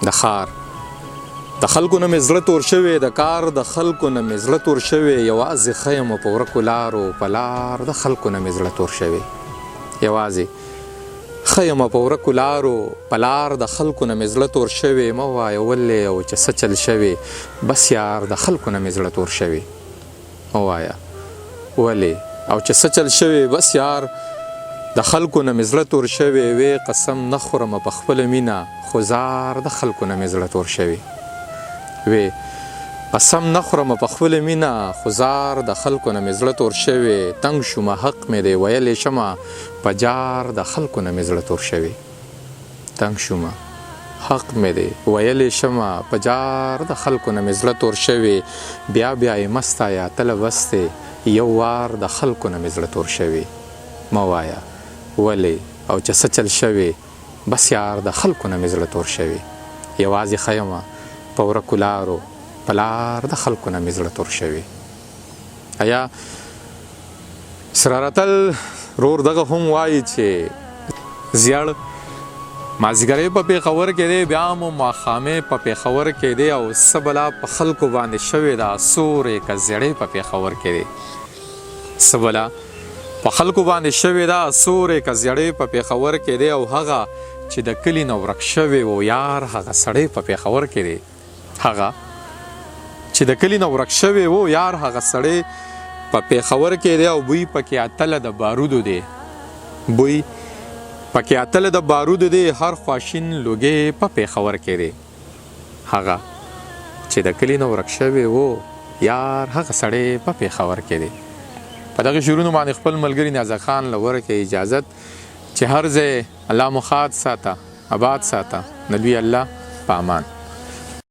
د ښار د خلکو نه مې زړه تور شوی، د کار د خلکو نه مې زړه تور شوی، یوازې ښه یم په ورکو لارو په لار د خلکو نه مې زړه تور شوی، یوازې ښه یم په ورکو لارو په لار د خلکو نه مې زړه تور شوی. مه وایه ولې او چې څه چل شوی، بس یار د خلکو نه مې زړه تور شوی. مه وایه ولې او چې څه چل شوی، بس یار د خلکو نه مې زړه تور شوی. وې قسم نه خورم په خپله مینه، خو زار د خلکو نه مې زړه تور شوی. وې قسم نه خورم په خپله مینه، خو زار د خلکو نه مې زړه تور شوی. تنګ شومه حق مې دی ویلی شمه، په جار د خلکو نه مې زړه تور شوی. تنګ شومه حق مې دی ویلی شمه، په جار د خلکو نه مې زړه تور شوی. بیا بیا یې مسته یا تله وستې، یو وار د خلکو نه مې زړه تور شوی. مه وایه ولې او چې څه چل شوی، بس یار د خلکو نه مې زړه تور شوی. یوازې ښه یمه په ورکو لارو په لار د خلکو نه مې زړه تور شوی. ایا سرارتل رور دغه هم وایي چې زیړ مازدیګری په پېښور کې دی، بیا مو ماښامې په پېښور کې دی، او څه بلا په خلکو باندې شوې ده سورې که زیړې په پېښور کې دی. څه بلا په خلکو باندې شوې ده سورې که زیړې په پېښور کې دی، او هغه چې د کلي نه ورک شوی و یار هغه سړی په پېښور کې دی. هغه چې د کلي نه ورک شوی و یار هغه سړی په پېښور کې دی، او بوی پکې اتله د بارودو دی. بوی پکې اتله د بارودو دی، هر خواشین لوګی په پېښور کې دی. هغه چې د کلي نه ورک شوی و یار هغه سړی په پېښور کې دی. په دغه شعرونو باندې خپل ملګري نیازه خان له ورکې اجازت چې هر ځای الله مو ښاد ساته، آباد ساته. نلوي الله په امان.